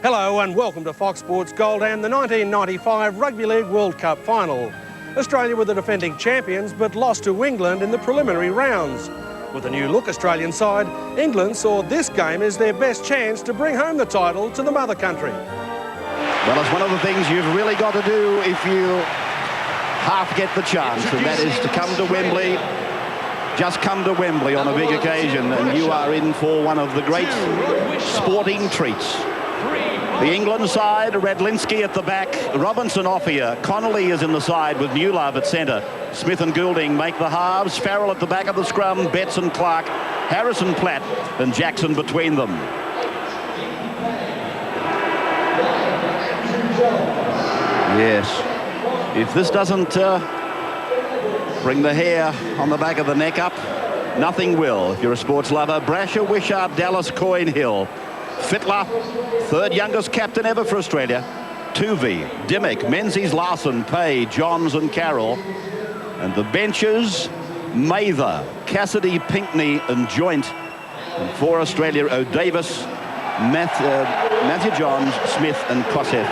Hello and welcome to Fox Sports Gold and the 1995 Rugby League World Cup final. Australia were the defending champions but lost to England in the preliminary rounds. With a new look Australian side, England saw this game as their best chance to bring home the title to the mother country. Well, it's one of the things you've really got to do if you half get the chance, and that is to come to Wembley. Just come to Wembley on a big occasion and you are in for one of the great sporting treats. The England side, Radlinski at the back, Robinson off here. Connolly is in the side with Newlove at centre. Smith and Goulding make the halves. Farrell at the back of the scrum. Betts and Clark, Harrison Platt and Jackson between them. Yes, if this doesn't bring the hair on the back of the neck up, nothing will. If you're a sports lover, Brasher, Wishart, Dallas, Coyne, Hill. Fittler, third youngest captain ever for Australia. Tuvey, Dimmick, Menzies, Larson, Pay, Johns and Carroll. And the benches, Mather, Cassidy, Pinkney and Joint. And for Australia, O'Davis, Matthew Johns, Smith and Kosef.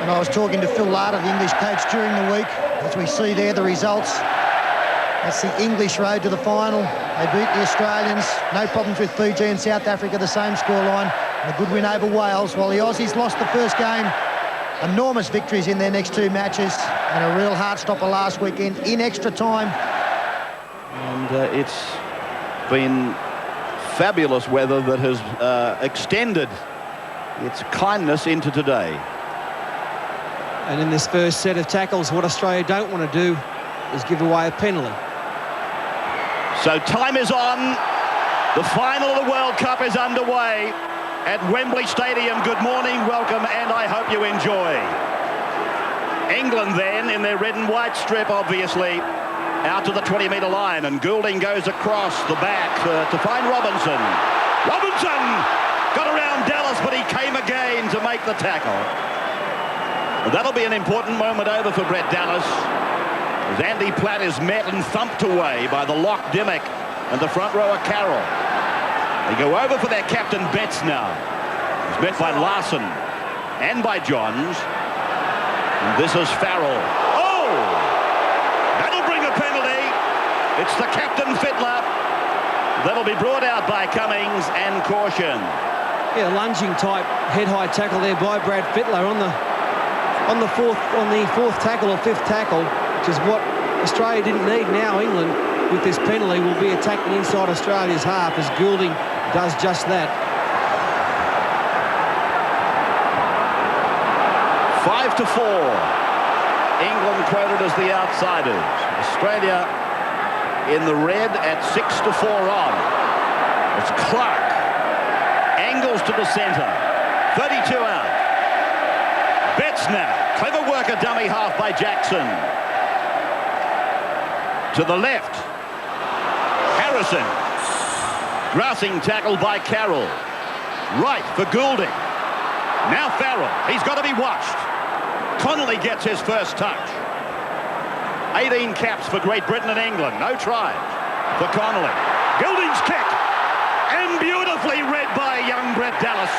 And I was talking to Phil Larder, the English coach, during the week. As we see there, the results. That's the English road to the final. They beat the Australians. No problems with Fiji and South Africa, the same scoreline. And a good win over Wales, while the Aussies lost the first game. Enormous victories in their next two matches. And a real heart-stopper last weekend in extra time. And it's been fabulous weather that has extended its kindness into today. And in this first set of tackles, what Australia don't want to do is give away a penalty. So time is on. The final of the World Cup is underway at Wembley Stadium. Good morning, welcome, and I hope you enjoy. England then in their red and white strip, obviously, out to the 20-metre line, and Goulding goes across the back to find Robinson. Robinson got around Dallas, but he came again to make the tackle. That'll be an important moment over for Brett Dallas, as Andy Platt is met and thumped away by the lock Dimmick and the front rower Carroll. They go over for their captain Betts now. He's met by Larson and by Johns. And this is Farrell. Oh! That'll bring a penalty. It's the captain Fittler. That'll be brought out by Cummings and caution. Yeah, lunging type head-high tackle there by Brad Fittler on the fourth tackle or fifth tackle, which is what Australia didn't need. Now England, with this penalty, will be attacking inside Australia's half as Goulding does just that. 5-4. England quoted as the outsiders. Australia in the red at 6-4 on. It's Clark. Angles to the centre. 32 out. Betts now. Clever work, a dummy half by Jackson. To the left. Harrison. Grassing tackle by Carroll. Right for Goulding. Now Farrell. He's got to be watched. Connolly gets his first touch. 18 caps for Great Britain and England. No tries for Connolly. Goulding's kick. And beautifully read by young Brett Dallas.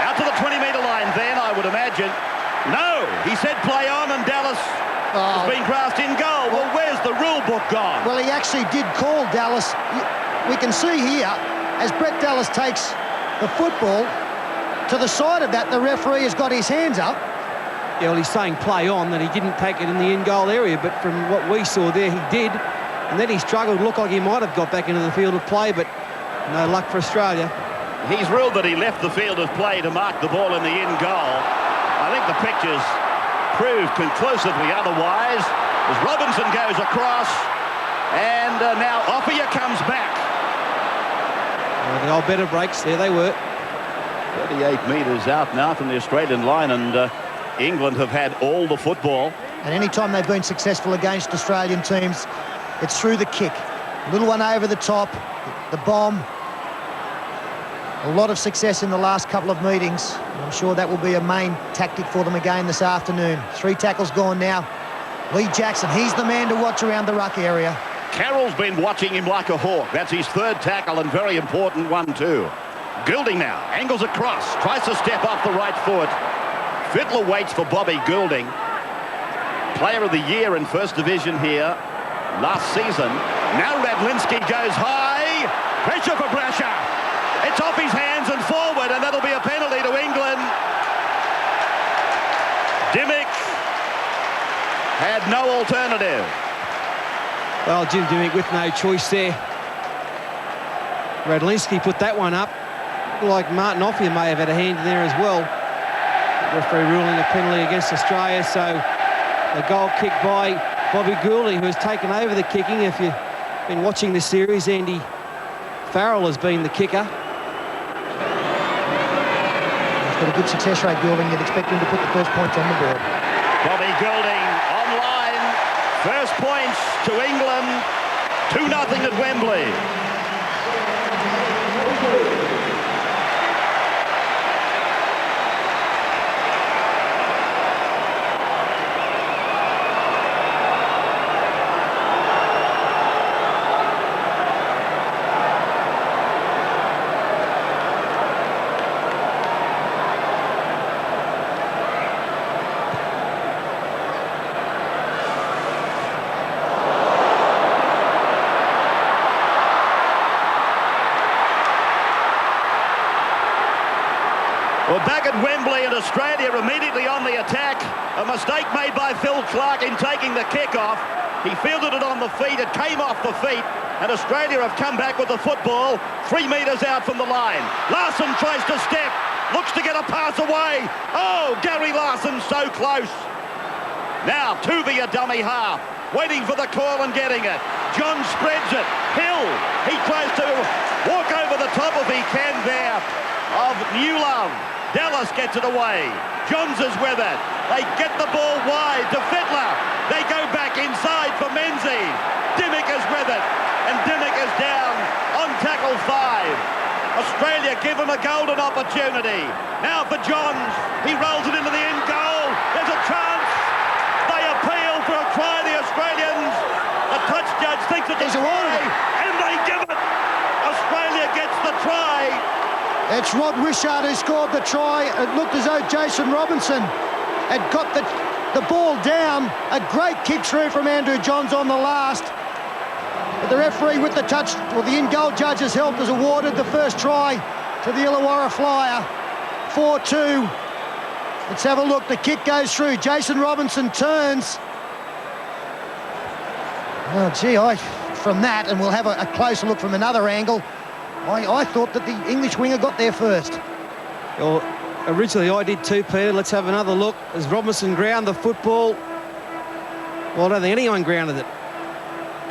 Out to the 20-metre line then, I would imagine. No, he said play on, and Dallas has been grasped in goal. Well, where's the rule book gone? Well, he actually did call Dallas. We can see here, as Brett Dallas takes the football, to the side of that, the referee has got his hands up. Yeah, well, he's saying play on, that he didn't take it in the in-goal area, but from what we saw there, he did. And then he struggled, looked like he might have got back into the field of play, but no luck for Australia. He's ruled that he left the field of play to mark the ball in the in-goal. I think the pictures prove conclusively otherwise, as Robinson goes across, and now Offia comes back. Well, the old better breaks, there they were. 38 metres out now from the Australian line, and England have had all the football. And any time they've been successful against Australian teams, it's through the kick. A little one over the top, the bomb. A lot of success in the last couple of meetings. I'm sure that will be a main tactic for them again this afternoon. 3 tackles gone now. Lee Jackson, he's the man to watch around the ruck area. Carroll's been watching him like a hawk. That's his third tackle, and very important one too. Goulding now, angles across, tries to step off the right foot. Fittler waits for Bobby Goulding. Player of the year in First Division here last season. Now Radlinski goes high. Pressure for Brasher. It's off his hands and forward, and that'll be a penalty to England. Dimmick had no alternative. Well, Jim Dimmick with no choice there. Radlinski put that one up. Like Martin Offia may have had a hand in there as well. The referee ruling a penalty against Australia, so a goal kick by Bobby Goulding, who has taken over the kicking. If you've been watching this series, Andy Farrell has been the kicker. He's got a good success rate, Goulding. You'd expect him to put the first points on the board. Bobby Goulding online. First points to England. 2-0 at Wembley. Well, back at Wembley and Australia immediately on the attack. A mistake made by Phil Clark in taking the kick-off. He fielded it on the feet. It came off the feet. And Australia have come back with the football 3 metres out from the line. Larson tries to step. Looks to get a pass away. Oh, Gary Larson so close. Now, Tuvia dummy half. Waiting for the call and getting it. John spreads it. Hill. He tries to walk over the top if he can there of Newlove. Dallas gets it away. Johns is with it. They get the ball wide to Fittler. They go back inside for Menzies. Dimmick is with it. And Dimmick is down on tackle 5. Australia give him a golden opportunity. Now for Johns. He rolls it into the end goal. There's a chance. They appeal for a try, the Australians. The touch judge thinks it's a try. And they give it. Australia gets the try. It's Rod Wishart who scored the try. It looked as though Jason Robinson had got the ball down. A great kick through from Andrew Johns on the last. But the referee with the touch, well, the in-goal judge's help has awarded the first try to the Illawarra Flyer. 4-2. Let's have a look. The kick goes through. Jason Robinson turns. Oh, gee, from that, and we'll have a closer look from another angle. I thought that the English winger got there first. Well, originally I did too, Peter. Let's have another look. As Robinson ground the football. Well, I don't think anyone grounded it.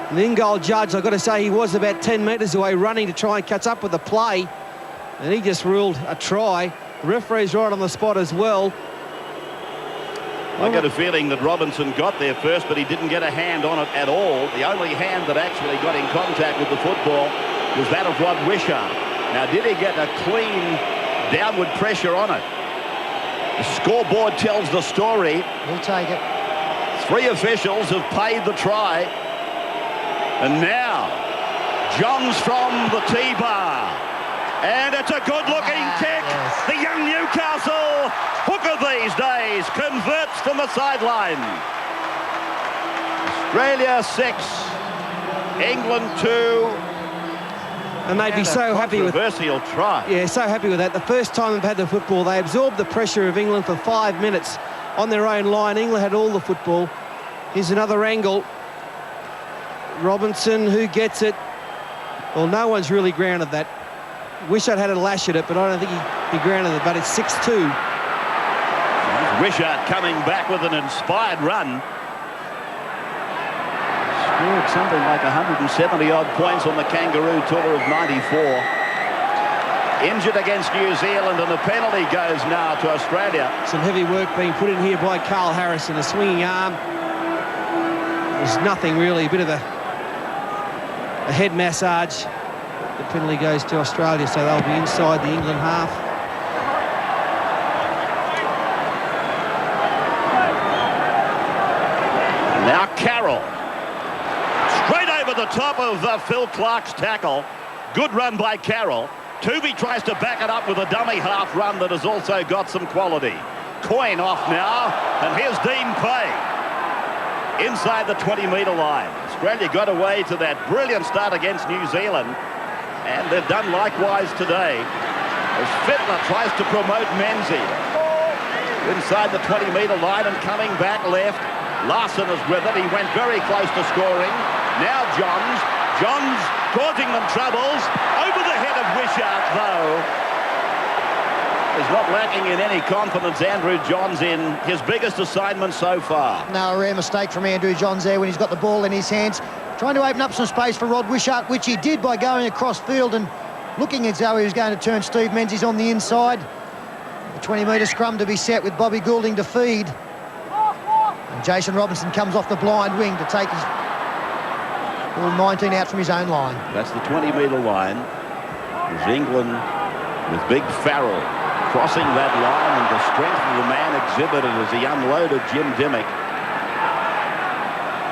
And the in-goal judge, I've got to say, he was about 10 metres away running to try and catch up with the play. And he just ruled a try. The referee's right on the spot as well. I got a feeling that Robinson got there first, but he didn't get a hand on it at all. The only hand that actually got in contact with the football was that of Rod Wishart. Now, did he get a clean downward pressure on it? The scoreboard tells the story. We'll take it. 3 officials have paid the try. And now, Johns from the T-bar. And it's a good-looking kick. Yes. The young Newcastle hooker these days converts from the sideline. Australia 6, England 2. And they'd be so happy with... Controversial try. Yeah, so happy with that. The first time they've had the football, they absorbed the pressure of England for 5 minutes on their own line. England had all the football. Here's another angle. Robinson, who gets it? Well, no one's really grounded that. Wishart had a lash at it, but I don't think he grounded it, but it's 6-2. Wishart coming back with an inspired run. Scored something like 170-odd points on the Kangaroo Tour of '94. Injured against New Zealand, and the penalty goes now to Australia. Some heavy work being put in here by Carl Harrison, a swinging arm. There's nothing really, a bit of a head massage. The penalty goes to Australia, so they'll be inside the England half. Now Carroll. Straight over the top of Phil Clark's tackle. Good run by Carroll. Tooby tries to back it up with a dummy half run that has also got some quality. Coyne off now, and here's Dean Pay. Inside the 20-metre line. Australia got away to that brilliant start against New Zealand, and they've done likewise today as Fittler tries to promote Menzies. Inside the 20-metre line and coming back left. Larson is with it. He went very close to scoring. Now Johns causing them troubles. Over the head of Wishart, though. He's not lacking in any confidence, Andrew Johns, in his biggest assignment so far. No, a rare mistake from Andrew Johns there when he's got the ball in his hands. Trying to open up some space for Rod Wishart, which he did by going across field and looking as though he was going to turn Steve Menzies on the inside. The 20-metre scrum to be set with Bobby Goulding to feed. And Jason Robinson comes off the blind wing to take his ball 19 out from his own line. That's the 20-metre line. There's England with Big Farrell crossing that line, and the strength of the man exhibited as he unloaded Jim Dimmick.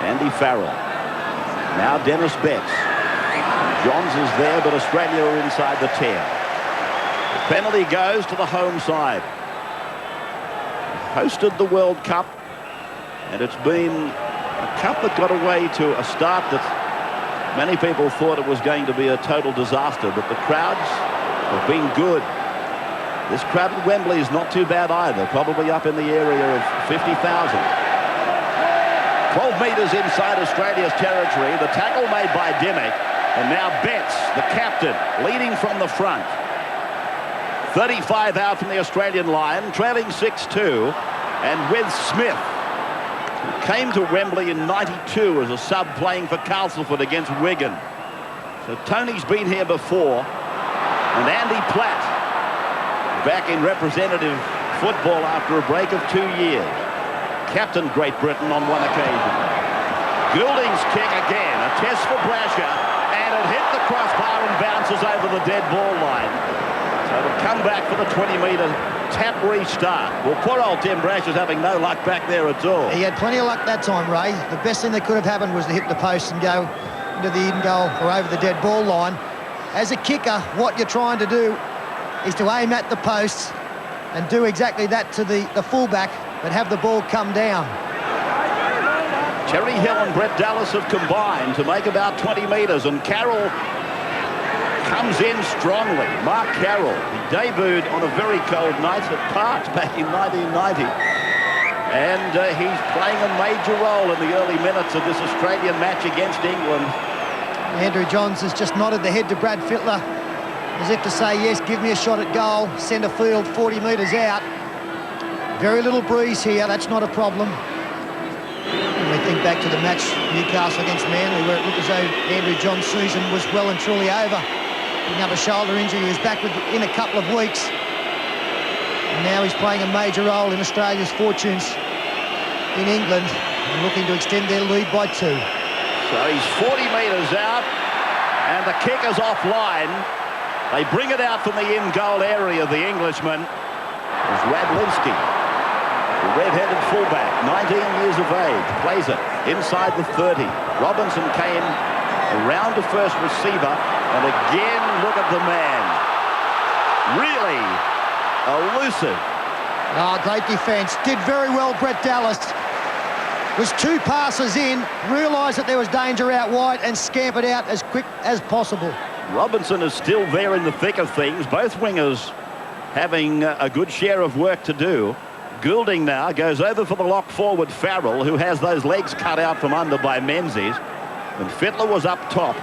Andy Farrell. Now Dennis Betts. Johns is there, but Australia are inside the 10. The penalty goes to the home side. Hosted the World Cup, and it's been a cup that got away to a start that many people thought it was going to be a total disaster, but the crowds have been good. This crowd at Wembley is not too bad either, probably up in the area of 50,000. 12 metres inside Australia's territory. The tackle made by Dimmick, and now Betts, the captain, leading from the front. 35 out from the Australian line, trailing 6-2, and with Smith, who came to Wembley in '92 as a sub playing for Castleford against Wigan. So Tony's been here before, and Andy Platt back in representative football after a break of 2 years. Captain Great Britain on one occasion. Goulding's kick again, a test for Brasher, and it hit the crossbar and bounces over the dead ball line. So it'll come back for the 20-metre tap restart. Well, poor old Tim Brasher's having no luck back there at all. He had plenty of luck that time, Ray. The best thing that could have happened was to hit the post and go into the in goal or over the dead ball line. As a kicker, what you're trying to do is to aim at the posts and do exactly that to the fullback, but have the ball come down. Terry Hill and Brett Dallas have combined to make about 20 metres, and Carroll comes in strongly. Mark Carroll, he debuted on a very cold night at Parks back in 1990, and he's playing a major role in the early minutes of this Australian match against England. Andrew Johns has just nodded the head to Brad Fittler as if to say, yes, give me a shot at goal, centre field, 40 metres out. Very little breeze here, that's not a problem. When we think back to the match, Newcastle against Manly, where it looked as though Andrew Johns' season was well and truly over. Another shoulder injury, he was back in a couple of weeks. And now he's playing a major role in Australia's fortunes in England and looking to extend their lead by 2. So he's 40 metres out, and the kick is offline. They bring it out from the in-goal area, the Englishman. It's Radlinski, the red-headed fullback, 19 years of age, plays it inside the 30. Robinson came around the first receiver, and again, look at the man. Really elusive. Oh, great defence. Did very well, Brett Dallas. Was 2 passes in, realised that there was danger out wide, and scampered out as quick as possible. Robinson is still there in the thick of things. Both wingers having a good share of work to do. Goulding now goes over for the lock forward Farrell, who has those legs cut out from under by Menzies. And Fittler was up top.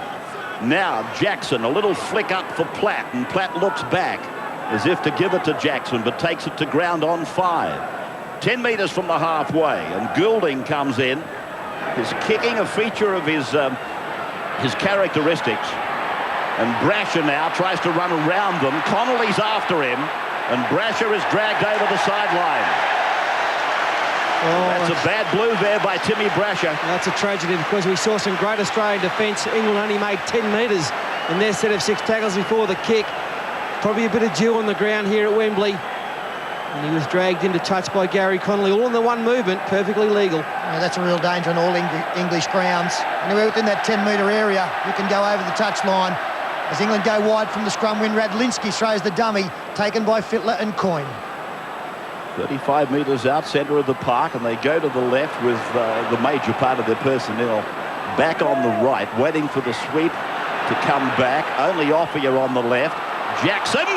Now Jackson, a little flick up for Platt, and Platt looks back as if to give it to Jackson, but takes it to ground on 5. 10 metres from the halfway, and Goulding comes in. His kicking a feature of his characteristics. And Brasher now tries to run around them. Connolly's after him, and Brasher is dragged over the sideline. Oh, that's a bad blue there by Timmy Brasher. That's a tragedy, because we saw some great Australian defence. England only made 10 metres in their set of 6 tackles before the kick. Probably a bit of dew on the ground here at Wembley. And he was dragged into touch by Gary Connolly, all in the one movement, perfectly legal. Yeah, that's a real danger on all English grounds. Anywhere within that 10-metre area, you can go over the touchline. As England go wide from the scrum win, Radlinski throws the dummy, taken by Fittler and Coyne. 35 metres out, centre of the park, and they go to the left with the major part of their personnel back on the right, waiting for the sweep to come back. Only Offia on the left. Jackson!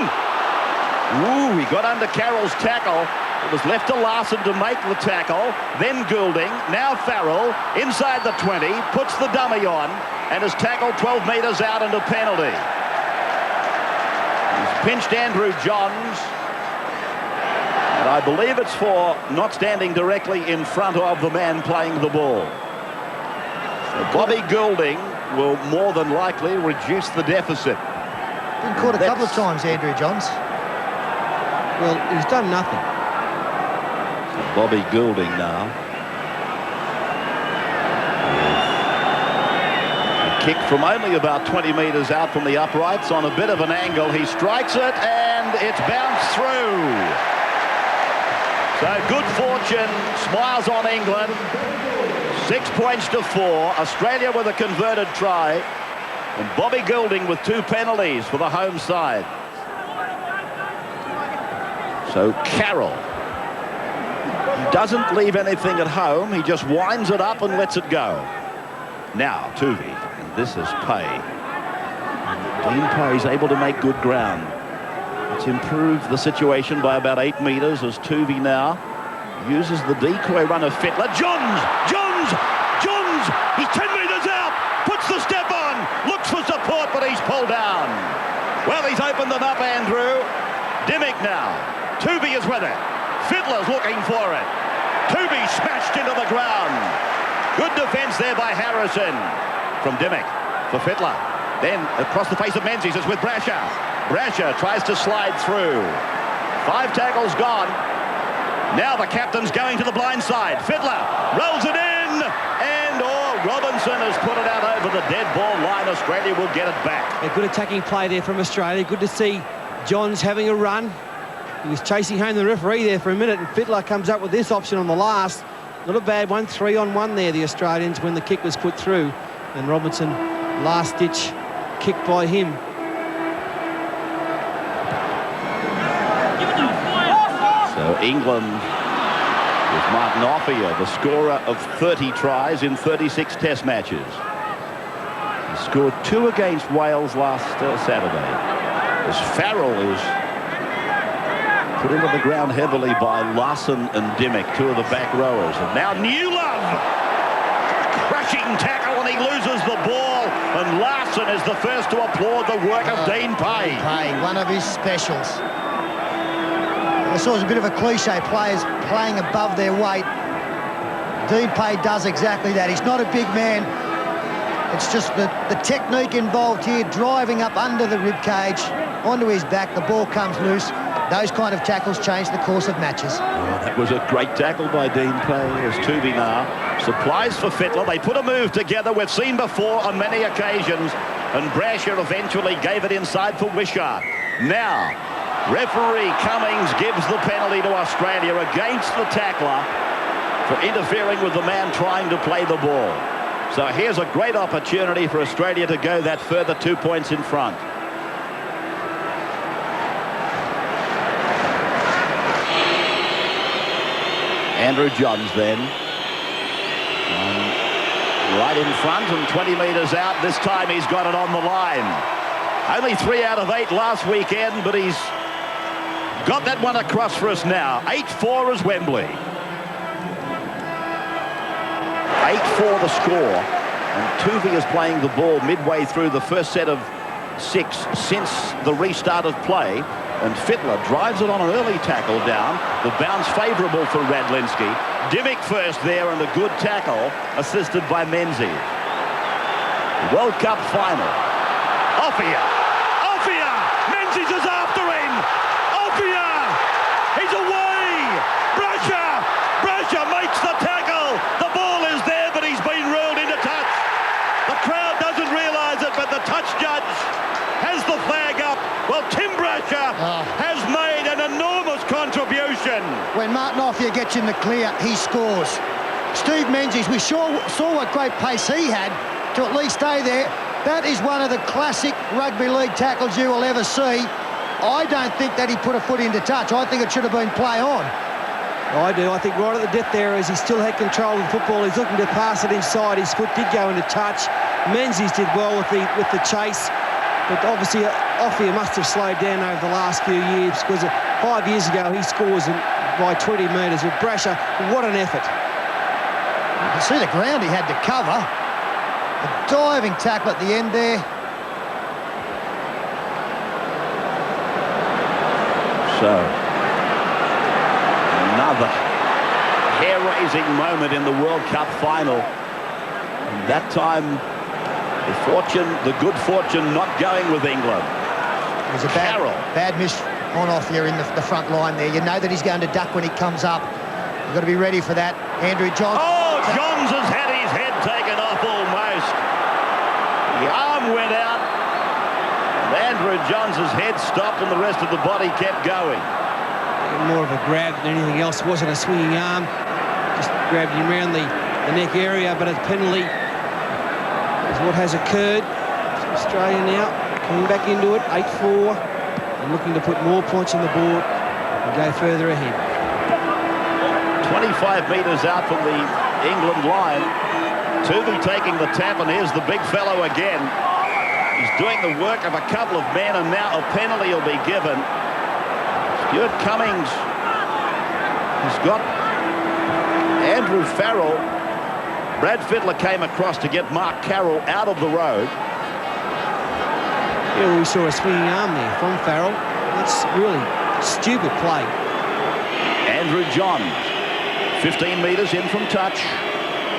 Ooh, he got under Carroll's tackle. It was left to Larson to make the tackle. Then Goulding. Now Farrell inside the 20. Puts the dummy on and is tackled 12 metres out into penalty. He's pinched Andrew Johns. And I believe it's for not standing directly in front of the man playing the ball. So Bobby Goulding will more than likely reduce the deficit. Been caught a couple of times, Andrew Johns. Well, he's done nothing. Bobby Goulding now. A kick from only about 20 metres out from the uprights on a bit of an angle. He strikes it and it's bounced through. So good fortune smiles on England. 6 points to 4. Australia with a converted try. And Bobby Goulding with 2 penalties for the home side. So Carroll, he doesn't leave anything at home. He just winds it up and lets it go. Now Tuvey, and this is Pay. Dean Pay is able to make good ground. It's improved the situation by about 8 metres as Tuvey now uses the decoy run of Fittler. Johns! He's 10 metres out, puts the step on, looks for support, but he's pulled down. Well, he's opened them up, Andrew. Dimmick now. Tuvey is with it. Fittler's looking for it. Tuvey smashed into the ground. Good defence there by Harrison. From Dimmick for Fittler. Then across the face of Menzies, it's with Brasher. Brasher tries to slide through. 5 tackles gone. Now the captain's going to the blind side. Fittler rolls it in, and Robinson has put it out over the dead ball line. Australia will get it back. A good attacking play there from Australia. Good to see Johns having a run. He was chasing home the referee there for a minute, and Fittler comes up with this option on the last. Not a bad one, 3-on-1 there, the Australians, when the kick was put through. And Robinson, last-ditch kick by him. So England with Martin Offia, the scorer of 30 tries in 36 test matches. He scored 2 against Wales last Saturday. As Farrell is put into the ground heavily by Larson and Dimmick, 2 of the back rowers. And now Newlove, crushing tackle, and he loses the ball. And Larson is the first to applaud the work of Dean Pay. One of his specials. I saw it was a bit of a cliche, players playing above their weight. Dean Pay does exactly that. He's not a big man. It's just the technique involved here, driving up under the rib cage, onto his back, the ball comes loose. Those kind of tackles change the course of matches. Oh, that was a great tackle by Dean Pay. As Tuvey now supplies for Fittler. They put a move together we've seen before on many occasions, and Brasher eventually gave it inside for Wishart. Now, referee Cummings gives the penalty to Australia against the tackler for interfering with the man trying to play the ball. So here's a great opportunity for Australia to go that further 2 points in front. Andrew Johns then. Right in front and 20 metres out. This time he's got it on the line. Only 3 out of 8 last weekend, but he's got that one across for us now. 8-4 is Wembley. 8-4 the score. And Tuvey is playing the ball midway through the first set of 6 since the restart of play. And Fittler drives it on an early tackle down. The bounce favourable for Radlinski. Dimmick first there and a good tackle assisted by Menzies. World Cup final. Offia! Menzies is after him! Offia! He's away! Brasher makes the tackle! The ball is there, but he's been ruled into touch. The crowd doesn't realise it, but the touch judge has the flag up. Well, Tim Brasher has made an enormous contribution. Philadelphia gets in the clear, he scores. Steve Menzies, we saw what great pace he had to at least stay there. That is one of the classic rugby league tackles you will ever see. I don't think that he put a foot into touch. I think it should have been play on. I do. I think right at the depth areas, he still had control of the football. He's looking to pass it inside. His foot did go into touch. Menzies did well with the chase, but obviously Offia must have slowed down over the last few years, because 5 years ago he scores by 20 metres with Brasher. What an effort. You can see the ground he had to cover. A diving tackle at the end there. So, another hair-raising moment in the World Cup final. And that time, the good fortune not going with England. It was a bad miss on off here in the front line there. You know that he's going to duck when he comes up. You've got to be ready for that. Andrew Johns. Oh, Johns has had his head taken off almost. The arm went out. Andrew Johns' head stopped and the rest of the body kept going. More of a grab than anything else. It wasn't a swinging arm. Just grabbed him around the neck area, but a penalty is what has occurred. Australia now coming back into it, 8-4, and looking to put more points on the board and go further ahead. 25 metres out from the England line. Tooby taking the tap, and here's the big fellow again. He's doing the work of a couple of men, and now a penalty will be given. Stuart Cummings has got Andrew Farrell. Brad Fittler came across to get Mark Carroll out of the road. Yeah, well, we saw a swinging arm there from Farrell. That's really stupid play. Andrew Johns, 15 metres in from touch.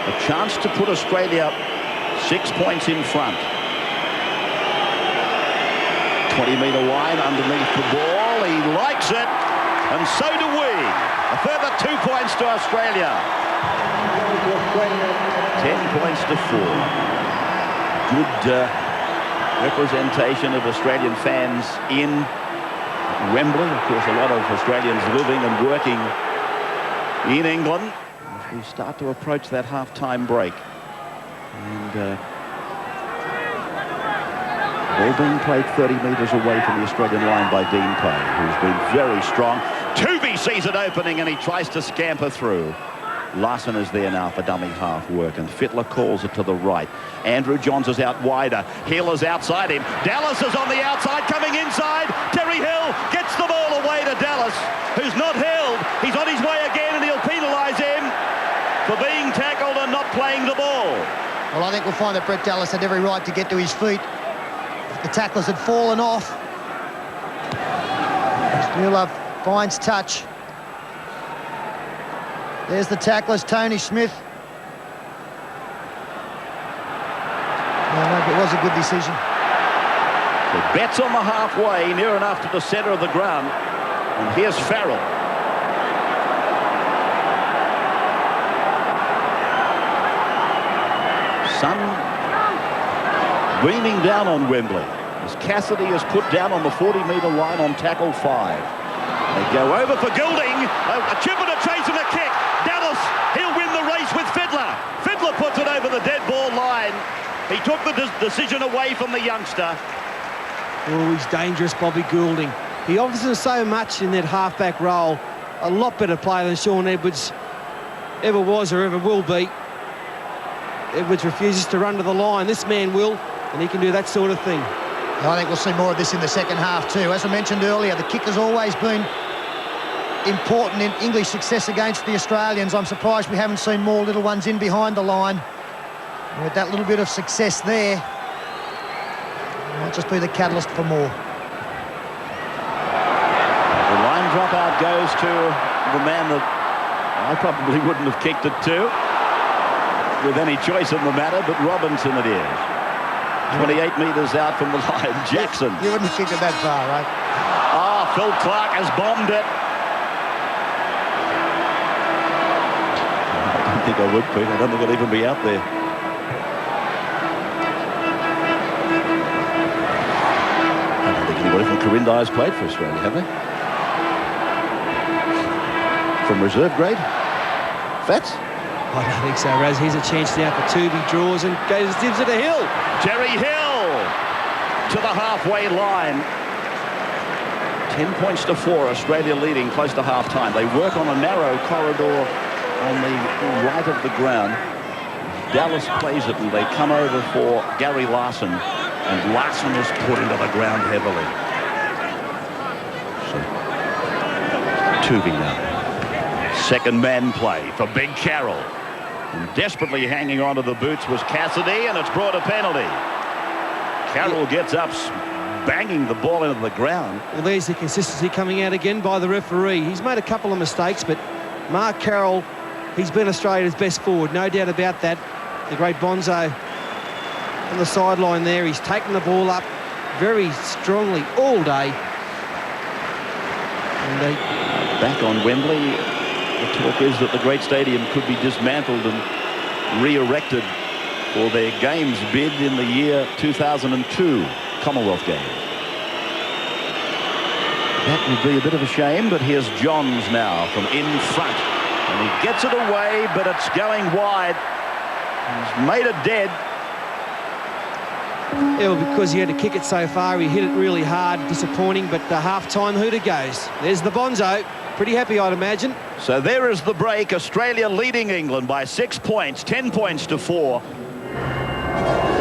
A chance to put Australia 6 points in front. 20-metre line underneath the ball. He likes it, and so do we. A further 2 points to Australia. 10 points to 4. Good representation of Australian fans in Wembley. Of course, a lot of Australians living and working in England. As we start to approach that half-time break. And ball being played 30 metres away from the Australian line by Dean Pay, who's been very strong. Tooby sees it opening and he tries to scamper through. Larson is there now for dummy half work, and Fittler calls it to the right. Andrew Johns is out wider. Hill is outside him. Dallas is on the outside, coming inside. Terry Hill gets the ball away to Dallas, who's not held. He's on his way again, and he'll penalise him for being tackled and not playing the ball. Well, I think we'll find that Brett Dallas had every right to get to his feet. The tacklers had fallen off. Steele finds touch. There's the tacklers, Tony Smith. No, it was a good decision. The bet's on the halfway, near enough to the centre of the ground. And here's Farrell. Sun beaming down on Wembley as Cassidy is put down on the 40-metre line on tackle 5. They go over for Goulding. A chip and a chase and a kick. Dallas, he'll win the race with Fittler. Fittler puts it over the dead ball line. He took the decision away from the youngster. Oh, he's dangerous, Bobby Goulding. He offers so much in that halfback role. A lot better player than Sean Edwards ever was or ever will be. Edwards refuses to run to the line. This man will, and he can do that sort of thing. I think we'll see more of this in the second half too. As I mentioned earlier, the kick has always been important in English success against the Australians. I'm surprised we haven't seen more little ones in behind the line. And with that little bit of success there, it might just be the catalyst for more. The line dropout goes to the man that I probably wouldn't have kicked it to with any choice in the matter, but Robinson it is. 28 metres out from the line, Jackson. You wouldn't have kicked it that far, right? Ah, Phil Clark has bombed it. I don't think I would, Pete. I don't think I'd even be out there. I don't think anybody from Corinda has played for Australia, have they? from reserve grade. Fats? I don't think so, Raz. Here's a chance now for Tooby. Draws and goes, gives it to Hill. Jerry Hill to the halfway line. 10 points to 4, Australia leading close to half-time. They work on a narrow corridor on the right of the ground. Dallas plays it, and they come over for Gary Larson, and Larson is put into the ground heavily. So, Tooby now. Second man play for Big Carroll. And desperately hanging onto the boots was Cassidy, and it's brought a penalty. Carroll gets up, banging the ball into the ground. Well, there's the consistency coming out again by the referee. He's made a couple of mistakes, but Mark Carroll, he's been Australia's best forward, no doubt about that. The great Bonzo on the sideline there. He's taken the ball up very strongly all day. And they... Back on Wembley, the talk is that the great stadium could be dismantled and re-erected for their games bid in the year 2002 Commonwealth Games. That would be a bit of a shame, but here's Johns now from in front. And he gets it away, but it's going wide. He's made it dead. Yeah, well, because he had to kick it so far, he hit it really hard. Disappointing, but the half-time hooter goes. There's the Bonzo. Pretty happy, I'd imagine. So there is the break. Australia leading England by 6 points, 10 points to 4.